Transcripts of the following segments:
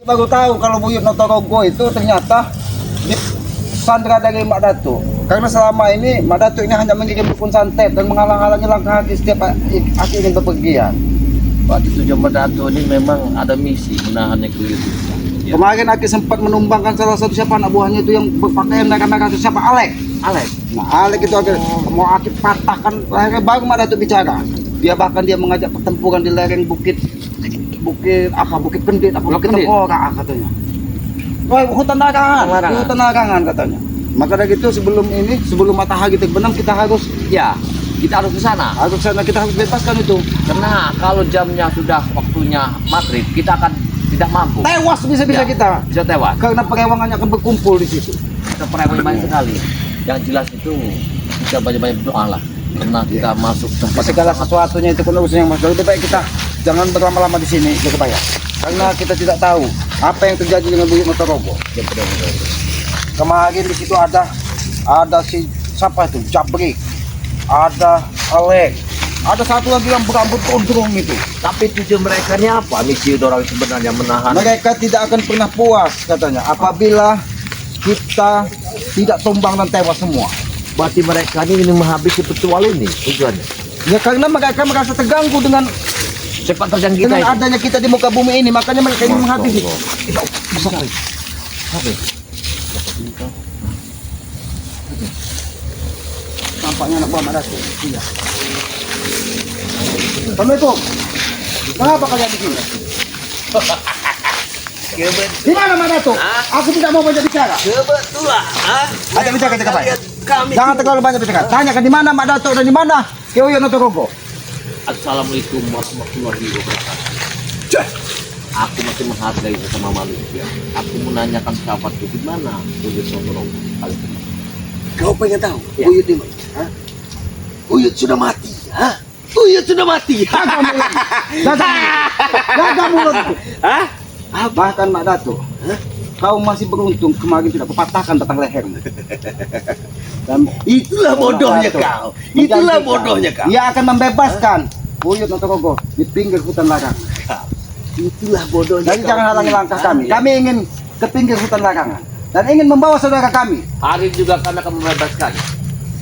Baru tahu kalau Buyut Notorogo itu ternyata di sandra dari Mak Datuk. Karena selama ini Mak Datuk ini hanya mengirim dukun santet dan menghalang-halangi langkah Aki setiap Aki ingin bepergian. Waktu itu Mak Datuk ini memang ada misi menahan Buyut. Ya. Kemarin Aki sempat menumbangkan salah satu siapa anak buahnya itu yang berpakaian merah-merah itu siapa? Alek. Nah Alek itu mau Aki patahkan akhirnya baru Mak Datuk bicara. Dia bahkan dia mengajak pertempuran di lereng bukit Kendit, Bukit Tengkorak katanya. Wah, hutan larangan katanya. Maka dari itu sebelum matahari terbenam kita harus kita harus ke sana. Kita harus bebaskan itu. Karena kalau jamnya sudah waktunya maghrib, kita akan tidak mampu. Tewas bisa kita. Bisa tewas. Karena perewangannya akan berkumpul di situ. Kita perempuan banyak sekali. Yang jelas itu kita banyak-banyak berdoa lah. Karena kita masuk segala sesuatunya itu urusan yang masuk. Lebih baik kita jangan berlama-lama di sini, Jogja. Karena kita tidak tahu apa yang terjadi dengan Buyut Notorogo. Kemarin di situ ada si siapa itu? Jabrik. Ada Alek. Ada satu lagi yang berambut gondrong itu. Tapi tujuan mereka ini apa? Misi orang sebenarnya menahan. Mereka tidak akan pernah puas katanya apabila kita tidak tumbang dan tewas semua. Berarti mereka ini ingin menghabisi petualang ini tujuannya. Ya karena mereka merasa terganggu dengan sepak terjang kita dengan adanya kita di muka bumi ini, makanya mereka ingin menghabisi. Nampaknya anak buah Mak Datuk. Iya. Assalamualaikum. Kenapa kalian di sini? Di mana Mak Datuk? Aku tidak mau banyak bicara. Kebetulan. Ada bicara kita apa? Jangan terlalu banyak bicara. Tanyakan di mana Mak Datuk dan di mana Buyut Notorogo. Assalamualaikum warahmatullahi wabarakatuh. Aku masih menghargai sesama manusia. Aku menanyakan sahabatku di mana Buyut Notorogo. Kau pengen tahu? Ya. Buyut di mana? Buyut sudah mati. Buyut sudah mati. Jaga mulutku. Bahkan Mak Datuk, kau masih beruntung kemarin tidak kupatahkan batang lehermu. Dan Itulah bodohnya kau. Itulah bodohnya kau. Dia akan membebaskan Buyut Notorogo di pinggir hutan larangan. Itulah bodohnya. Jadi jangan halangi langkah kami. Kami ingin ke pinggir hutan larangan dan ingin membawa saudara kami. Hari juga kami akan membebaskan.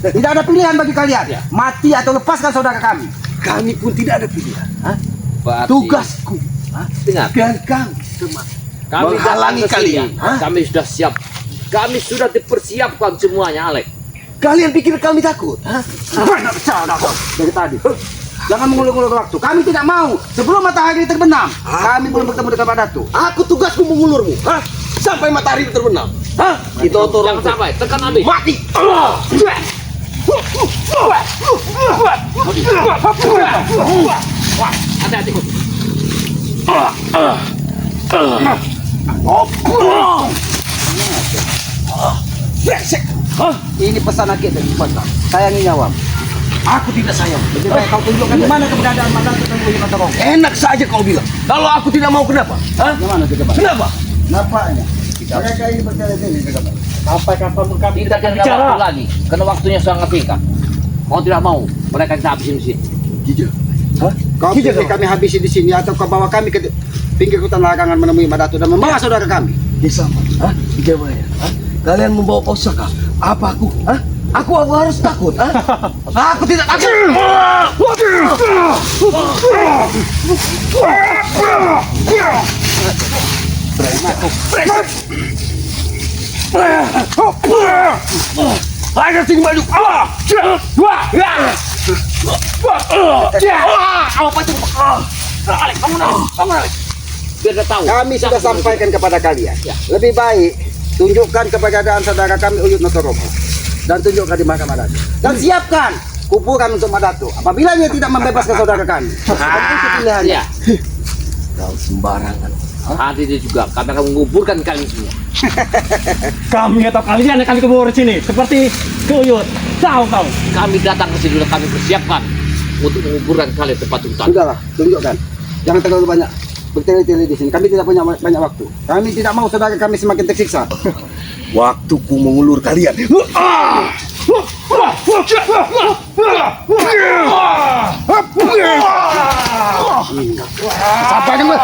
Tidak ada pilihan bagi kalian. Ya. Mati atau lepaskan saudara kami. Kami pun tidak ada pilihan. Berarti Tugasku dengar. dan kami semua Kami menghalangi datang ke sini. kalian. Kami sudah siap. Kami sudah dipersiapkan semuanya, Alek. Kalian pikir kami takut? Banyak bicara dari tadi. Jangan mengulur-ulur waktu. Kami tidak mau sebelum matahari terbenam. Kami belum bertemu dengan Mak Datuk. Aku tugasku mengulurmu. Sampai matahari terbenam. Kita Jangan sampai tekan habis. mati. Hati-hati. Brengsek. Ini pesan Aki dari Batak. Sayangi nyawa. Aku tidak sayang. Lebih baik kau tunjukkan di mana keberadaan Mak Datuk dan Buyut Notorogo. Enak saja kau bilang. Kalau aku tidak mau kenapa? Di mana kita Pak? Kenapa? Nampaknya mereka ini bertele-tele kita Pak. Sampai kapan kami Kita tidak ada waktu lagi. Karena waktunya sangat singkat. Mau tidak mau, mereka kita habisin di sini. Jijik. Kau pikir kami habisi di sini atau kau bawa kami ke pinggir hutan larangan menemui Mak Datuk dan membawa saudara kami? Dia sama. Bagaimana? Kalian membawa pusaka. Apa aku? Aku harus takut. Aku tidak takut. Ayo sini maju. Apa itu? Kamu naik. Biar dia tahu. Kami sudah sampaikan kepada kalian. Lebih baik tunjukkan keberadaan saudara kami Buyut Notorogo dan tunjukkan di mana Mak Datuk. Dan siapkan kuburan untuk Mak Datuk. Apabila dia tidak membebaskan saudara kami, itu pilihannya. Ya. Kau sembarangan. Nanti dia juga kami akan menguburkan kalian semua. Kami atau kalian yang kami kubur di sini seperti Buyut. Tahu kau? Kami datang ke sini sudah kami persiapkan untuk menguburkan kalian tempat hutan. Sudahlah, tunjukkan. Jangan terlalu banyak bertele-tele di sini. Kami tidak punya banyak waktu. Kami tidak mau saudara kami semakin tersiksa. Waktuku mengulur kalian. Sampai dengan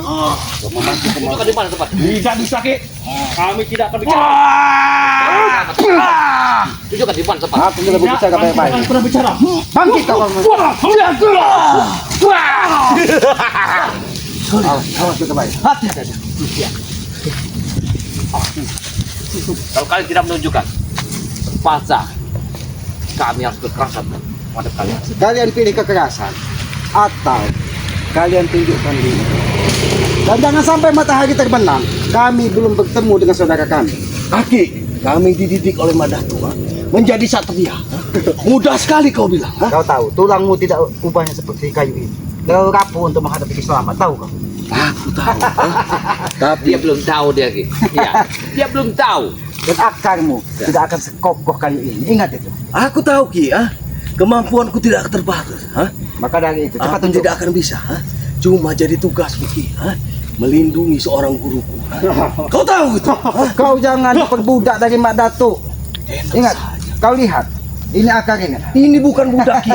Tunjukkan di mana tempat. Tidak bisa, Ki. Kami tidak akan bicara. Tunjukkan di mana tempat. Aku sudah berbicara Kami baik-baik. tidak pernah bicara. Bangkit kau. Awas kita baik. Hati-hati. Kalau kalian tidak menunjukkan, terpaksa kami harus kekerasan pada kalian. Kalian pilih kekerasan atau kalian tunjukkan diri. Dan jangan sampai matahari terbenam, kami belum bertemu dengan saudara kami. Aki, kami dididik oleh Madatu menjadi satria. Mudah sekali kau bilang. Kau tahu, tulangmu tidak ubahnya seperti kayu ini. Kau rapuh untuk menghadapi keselamatan, tahu kau? Aku tahu. Tapi Dia belum tahu dia, Ki. Iya, dia belum tahu. Dan akarmu tidak akan sekokoh kayu ini. Ingat itu. aku tahu Ki, kemampuanku tidak terbatas. Maka dari itu, cepat Aku tunjuk. tidak akan bisa. Cuma jadi tugasku Ki, melindungi seorang guruku. Kau tahu itu? Kau jangan diperbudak dari Mak Datuk. Ingat, kau lihat. Ini akar ini. Ini bukan budak Ki.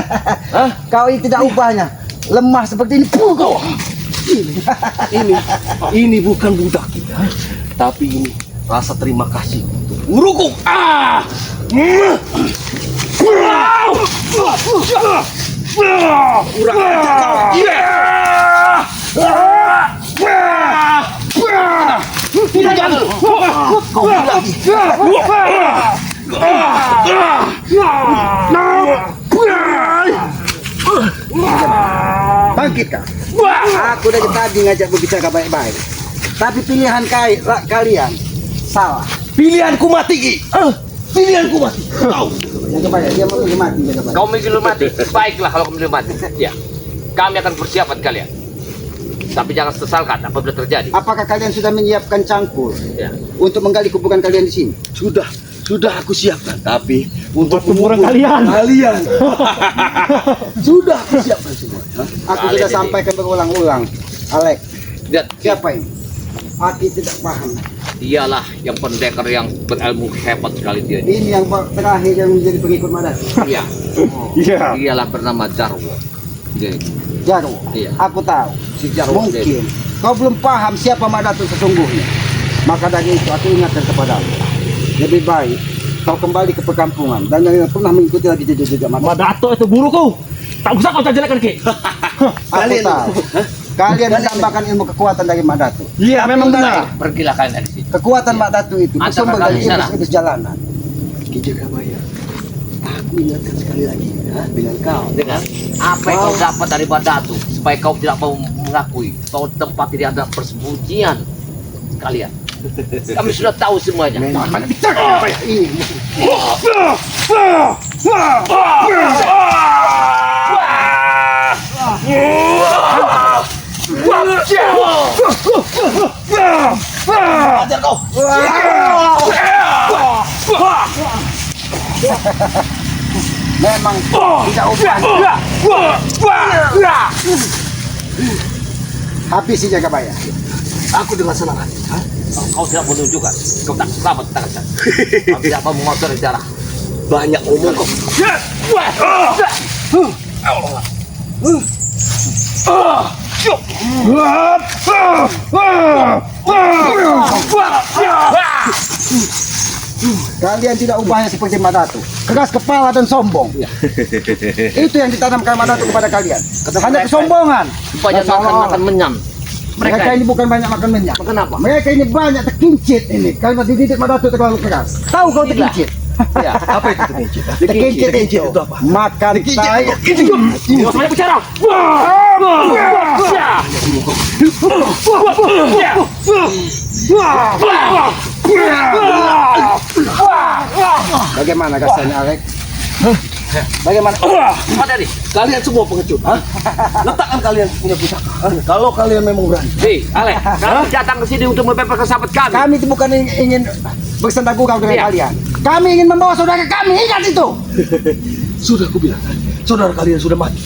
Kau ini tidak ubahnya. Lemah seperti ini. Puh, kau. Ini bukan budak Ki. Tapi ini rasa terima kasih untuk guruku. Kurang ajar kau. Tidak dulu. Kau lagi. Bangkit kau. Aku dari tadi ngajak berbicara baik-baik. Tapi pilihan kalian salah. Pilihanku mati Ki. Pilihanku mati. Tahu. Jaga baik, dia mau mati, jaga baik. Kau memilih mati. Baiklah kalau kau memilih mati. Ya, kami akan persiapan kalian. Tapi jangan sesalkan apabila terjadi. Apakah kalian sudah menyiapkan cangkul Ya. untuk menggali kuburan kalian di sini? Sudah aku siapkan. Tapi untuk kuburan kubur kalian. Sudah aku siapkan semua. Aku Kalian sudah ini. sampaikan berulang-ulang. Alek, Lihat, siapa ini? Aku tidak paham. dialah yang pendekar yang berilmu hebat sekali dia. Ini yang terakhir yang menjadi pengikut Madas. Iya, Iya. dialah bernama Jarwo. Jadi, Jarwo. Iya. Aku tahu. si Jarwo Mungkin kau belum paham siapa Madatu sesungguhnya. Maka dari itu aku ingatkan kepadamu. Lebih baik kau kembali ke perkampungan dan jangan pernah mengikuti lagi jejak-jejak Madatu. Madato itu guruku. Tak usah kau jelekan, Ki. Aku tahu. Kalian menambahkan ilmu kekuatan dari Madatu. Iya, memang benar. pergilah kalian dari sini. Kekuatan Madatu itu Antar bersumber kalian dari di sana. iblis-iblis jalanan. Ki Jagabaya, aku ingatkan sekali lagi dengan kau. Dengan apa yang kau dapat dari Badatu supaya kau tidak mau mengakui bahwa tempat ini adalah persembunyian kalian. Kami sudah tahu semuanya. Mana bicara apa ya? Ini Ajar kau. memang tidak ubah. Habisi Jagabaya. Aku dengan senang hati. Kau tidak menunjukkan, kau tak selamat tangan saya. Kau tidak mau mengotori darah. Banyak omong kau. Kalian tidak ubahnya seperti Madatu, keras kepala dan sombong. Itu yang ditanamkan Madatu kepada kalian. Hanya kesombongan. Banyak makan menyam. Mereka ini bukan banyak makan minyak. Kenapa? Mereka ini banyak terkincit ini karena dididik Madatu terlalu keras. Tahu kau terkincit? Ya. Apa itu terkincit? Terkincit Terkincit itu itu apa? makan tai. Tidak usah banyak bicara. Bagaimana rasanya, Alek? Bagaimana? Ada nih. Kalian semua pengecut. Letakkan kalian punya pusaka. Kalau kalian memang berani. Hei, Ale, kami datang ke sini untuk membebaskan sahabat kami. Kami itu bukan ingin bersenda gurau dengan Iya. kalian. Kami ingin membawa saudara kami. Ingat itu. Sudah aku bilang kan, saudara kalian sudah mati.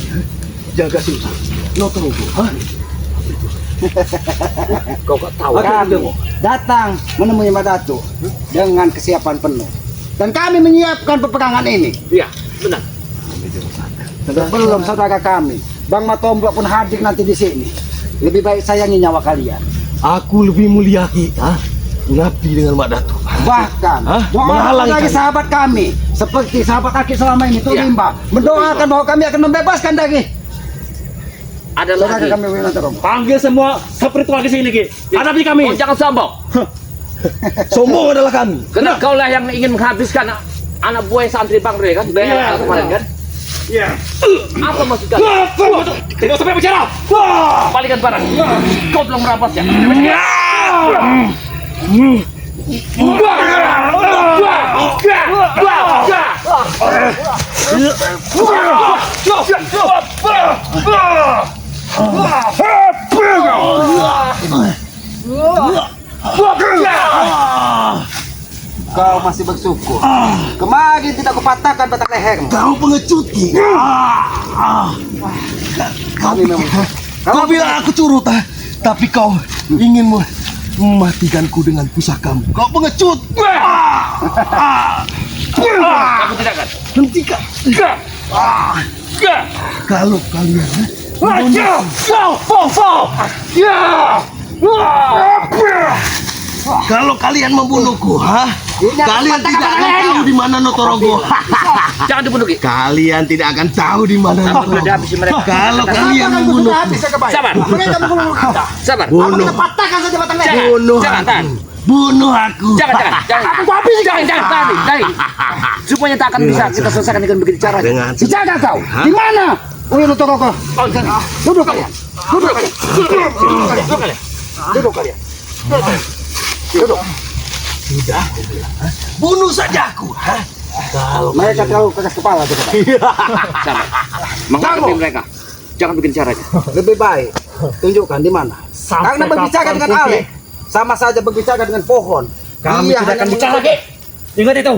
Jaga Sultan. No tunggu. Kau gak tahu. Kami datang menemui Madatu dengan kesiapan penuh. Dan kami menyiapkan peperangan ini. Iya, benar. Belum saudara kami. Bang Matomblok pun hadir nanti di sini. Lebih baik sayangi nyawa kalian. Aku lebih mulia kita mengabdi dengan Mak Datuk. Bahkan doa Menghalangi dari kami. sahabat kami, seperti sahabat Akik selama ini, Iya. Rimba, mendoakan bahwa kami akan membebaskan dari Ada saudara lagi. kami Winantarogo. Panggil semua spiritual ke sini, Ki. Hadapi kami. Oh, jangan sombong. Sombong adalah kami. Karena kau lah yang ingin menghabiskan anak buah santri Bang Rey kan? Iya. Kemarin kan? Iya. Apa maksud kalian? Tidak sampai bicara. Balikan barang. Kau belum merampas ya? Kau masih bersyukur. Kemarin tidak kupatahkan batang lehermu. Kau pengecut, Ki. Kami memang. Kau bilang aku curut, tapi kau ingin mematikanku dengan pusakamu. Kau pengecut. Kamu tidak kan? Hentikan. Kalau kalian kalau kalian membunuhku, kalian tidak akan tahu di mana Notorogo. Jangan dibunuh, Ki. Kalian tidak akan tahu di mana Kamu sudah Notorogo. dihabisi mereka. Kalau kalian Sudah membunuhku, habis ya kebaik. Sabar. Mereka membunuh kita. Sabar. Apa bunuh, kita patahkan saja batang leher? bunuh Jangan, tahan. aku, bunuh aku. Jangan. Aku habis Jangan, tahan. Supaya tak akan bisa kita selesaikan dengan begitu cara. Dengan Bicara kau. Di mana? Winantarogo. Duduk kalian. Duduk kalian. Duduk kalian. Duduk. bunuh saja aku. Mereka terlalu keras kepala tuh, Pak. Sabar. Menghadapi mereka. Jangan bikin caranya. Lebih baik tunjukkan di mana. Karena berbicara dengan Ale sama saja berbicara dengan pohon. Kami Dia tidak hanya akan bicara, Ki. Ingat itu.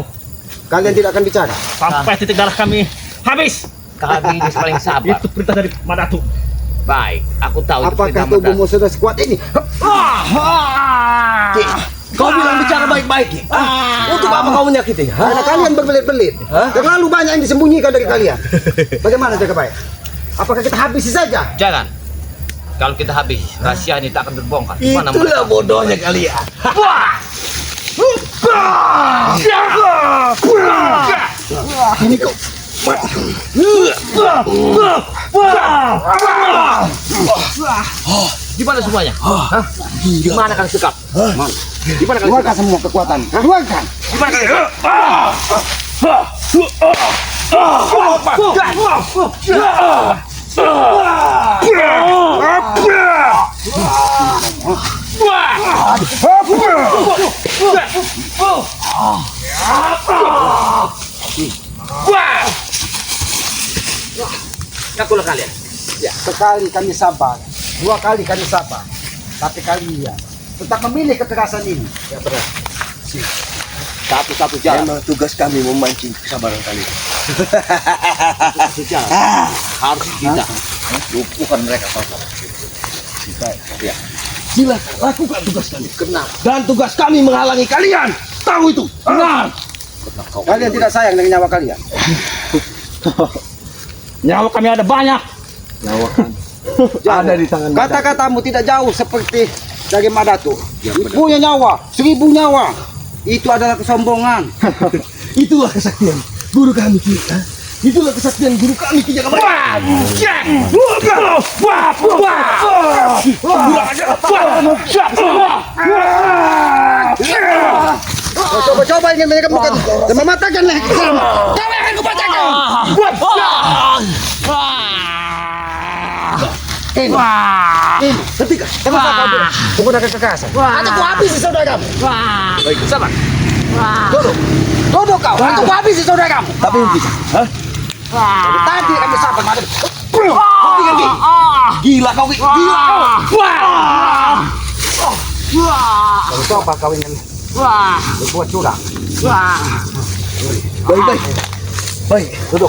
Kalian tidak akan bicara. Sampai titik darah kami habis. Kami ini paling sabar. Itu perintah dari Madatu. Baik, aku tahu itu Apakah perintah tubuhmu sudah sekuat ini? Ki, kau bilang bicara baik-baik, Ki. Untuk apa kau menyakiti? Karena kalian berbelit-belit. Terlalu banyak yang disembunyikan dari kalian. Bagaimana jaga baik? Apakah kita habisi saja? Jangan. Kalau kita habis, rahasia ini tak akan terbongkar. Mana Itulah bodohnya kalian. Ini kau. Di mana semuanya? Hah? Di mana kalian sekap? Mana? Di mana kalian Keluarkan semua kekuatan. Keluarkan. Di mana kalian? Akulah kalian. Ya, sekali kami sabar, dua kali kami sabar. Tapi kalian tetap memilih kekerasan ini. Ya benar. Satu-satu jalan. Memang tugas kami memancing kesabaran kalian. Satu jalan. Harus kita lumpuhkan mereka sama-sama. Ya. Sila, lakukan tugas kami. Kenapa? Dan tugas kami menghalangi kalian. Tahu itu? Benar. Kenapa kau? Kalian tidak sayang dengan nyawa kalian. Nyawa kami ada banyak. Ada di tangan Mak Datuk. Kata-katamu tidak jauh seperti dari Madatu. Punya nyawa, 1000 nyawa. Itu adalah kesombongan. Itulah kesaktian guru kami, Ki. Itulah kesaktian guru kami, Ki. Jangan Coba-coba ingin menyebabkan dan mematahkan leher kamu. Kami akan kupatahkan. Ini, ketika menggunakan kekerasan. Atau ku habisi saudara kamu. Baik, sabar. Duduk, duduk kau. Atau ku habisi saudara kamu. Tapi hentikan. Tadi kami sabar, madam. Hentikan, Ki. Gila kau, Ki. Gila kau. Kalau coba kau ingin berbuat curang. Baik, baik. Baik. Duduk,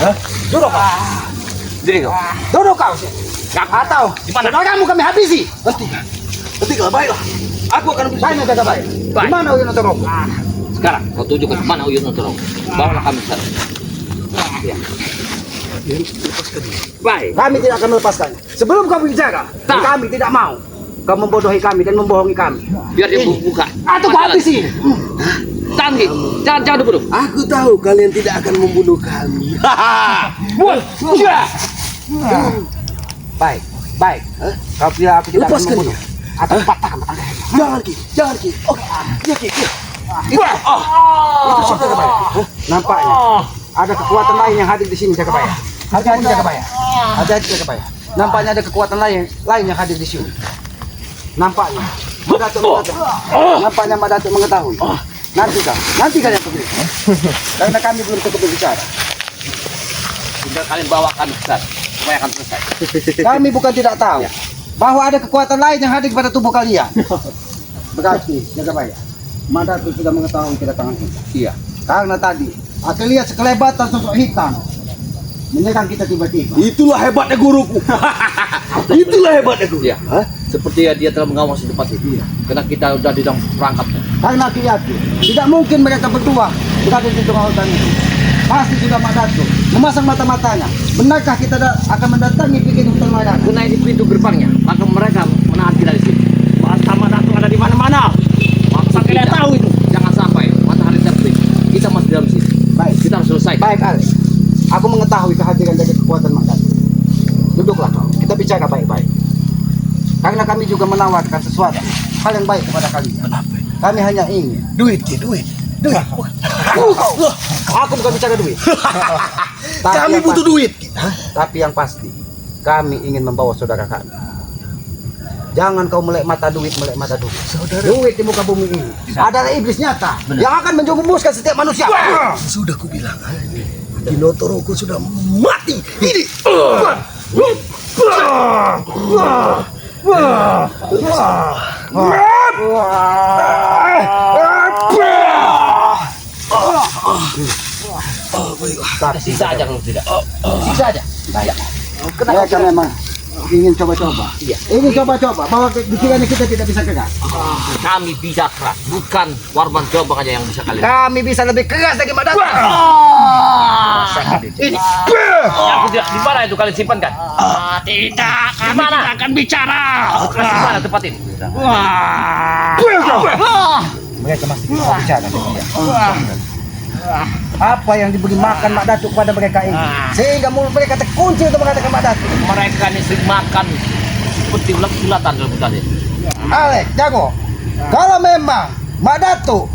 duduk kau. Diri kau. Duduk kau. Atau di mana kamu kami habisi? Hentikan. Hentikan, baiklah. Aku akan Tanya jaga baik. Di mana Uyun Notorogo? Sekarang kau tunjukkan mana Uyun Notorogo. Bawalah kami ke sana. Ya. Raden, lepaskan dia. Baik. Kami tidak akan melepaskannya. Sebelum kau bicara, Tak. kami tidak mau kau membodohi kami dan membohongi kami. Biar dia buka. Atau kau habisi. Tahan, Ki. Jangan dulu. Aku tahu kalian tidak akan membunuh kami. Baik, baik. Kau tidak, aku tidak akan Lepaskan membunuh. Atau patahkan batang lehernya. Jangan Ki. Oke. Ya Ki. Itu siapa Jagabaya? Nampaknya ada kekuatan lain yang hadir di sini Jagabaya. Hati-hati Jagabaya. Hati-hati Jagabaya. Nampaknya ada kekuatan lain yang hadir di sini. Nampaknya Madatuk mengetahui. Nanti kalian pergi. Karena kami belum cukup berbicara. Tinggal kalian bawakan besar. Supaya akan selesai. Kami bukan tidak tahu bahwa ada kekuatan lain yang hadir pada tubuh kalian. Berarti Jagabaya, Madatuk sudah mengetahui kedatangan kita. Iya. Karena tadi aku lihat sekelebatan sosok hitam menyerang kita tiba-tiba. Itulah hebatnya guruku. Itulah hebatnya guru. Iya. Seperti dia telah mengawasi tempat itu. Karena kita sudah di dalam perangkapnya. Karena aku yakin tidak mungkin mereka berdua berada di tengah hutan itu. Pasti sudah Madatuk memasang mata-matanya. Benarkah kita akan mendatangi pinggir hutan Madatuk? Karena ini pintu gerbangnya, maka mereka menahan kita di sini. Masa Madatuk ada di mana-mana. Maka Kalian tahu itu. Jangan sampai matahari terbit. Kita masih dalam sini. Baik, Kita harus selesai. baik Alex. Aku mengetahui kehadiran dari kekuatan Madatuk. Duduklah kau, kita bicara baik-baik. Karena kami juga menawarkan sesuatu hal yang baik kepada kalian. Kami hanya ingin Duit Ki, duit. aku bukan bicara duit. Tapi Kami yang butuh pasti- duit. Ki. Tapi yang pasti, kami ingin membawa saudara kami. Jangan kau melek mata duit. Saudara, Duit di muka bumi ini adalah iblis nyata yang akan menjerumuskan setiap manusia. sudah kubilang. Dinotoroko sudah mati. Ini. Tapi Sisa aja kalau tidak. siksa aja. Baik. Mereka memang ingin coba-coba. Iya. Ingin coba-coba bahwa pikirannya kita tidak bisa keras. Kami bisa keras, bukan Warman Jombang aja yang bisa kalian. Kami bisa lebih keras dari Madatuk. Ini. Aku tidak. Di mana itu kalian simpan kan? Tidak, kami Gimana? tidak akan bicara. Di mana tempat ini? Mereka masih bisa bicara. Apa yang diberi makan Mak Datuk pada mereka ini sehingga mulut mereka terkunci untuk mengatakan Mak Datuk. Mereka ini sering makan seperti ulat-ulatan dalam hutan ini. Alex, jago. Kalau memang Mak Datuk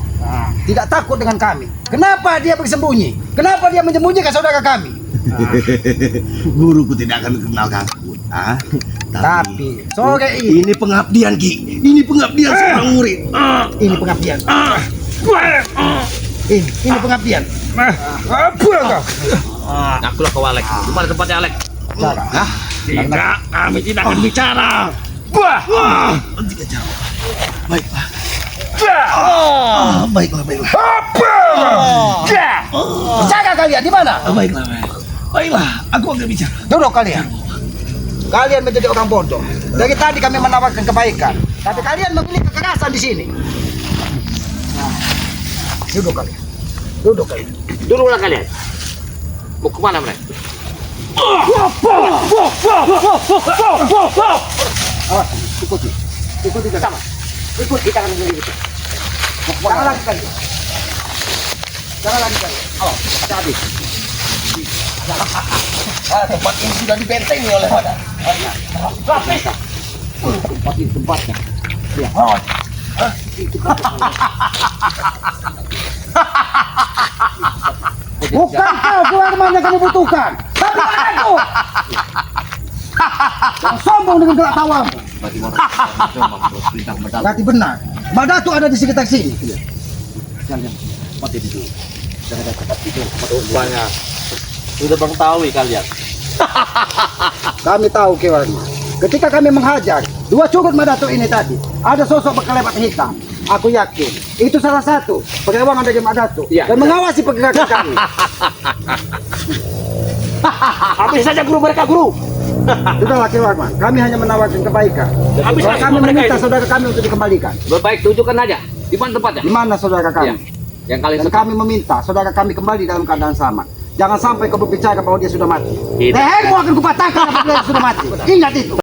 tidak takut dengan kami, kenapa dia bersembunyi? Kenapa dia menyembunyikan saudara kami? Guruku tidak akan kenal takut. Tapi sore ini pengabdian Ki. Ini pengabdian seorang murid. ini pengabdian. Ini pengabdian. Ngakulah kau Alek. Di mana tempatnya Alek? Hah? Tidak, kami tidak akan bicara. Tidak jauh. Baiklah. Baiklah. Jaga kalian di mana? Baiklah, aku akan bicara. Duduk kalian. Kalian menjadi orang bodoh. Dari tadi kami menawarkan kebaikan, tapi kalian memilih kekerasan di sini. Duduk kalian. Dululah kalian. Mau kemana mereka? Awas, ikuti bersama. Ikut kita akan menjadi itu. Jangan lagi kalian. Awas, hati-hati. Tempat ini sudah dibentengi oleh Badan. Tempat ini tempatnya. Bukan kau Warman yang kamu butuhkan, tapi aku. Jangan sombong dengan gelak tawamu. Bagi Warman Jombang terus perintah medal. Berarti benar. Mak Datuk ada di sekitar sini. Jangan tempat ini dulu. Jangan ada tempat itu. Rupanya sudah mengetahui kalian. Kami tahu Ki Warman. Ketika kami menghajar dua curut Mak Datuk ini tadi, ada sosok berkelebat hitam. Aku yakin itu salah satu perlawanan dari Mak Datuk Iya. dan mengawasi pergerakan kami. Habis saja guru mereka, guru. Sudahlah Ki Warman, kami hanya menawarkan kebaikan. Habis Kalau saja kami mereka meminta itu. saudara kami untuk dikembalikan. Berbaik tunjukkan aja. Di mana tempatnya? Di mana saudara Iya. kami? Yang kalian Dan suka. kami meminta saudara kami kembali dalam keadaan selamat. Jangan sampai kau berbicara bahwa dia sudah mati. Tidak. Lehermu akan kupatahkan apabila dia sudah mati. Ingat itu.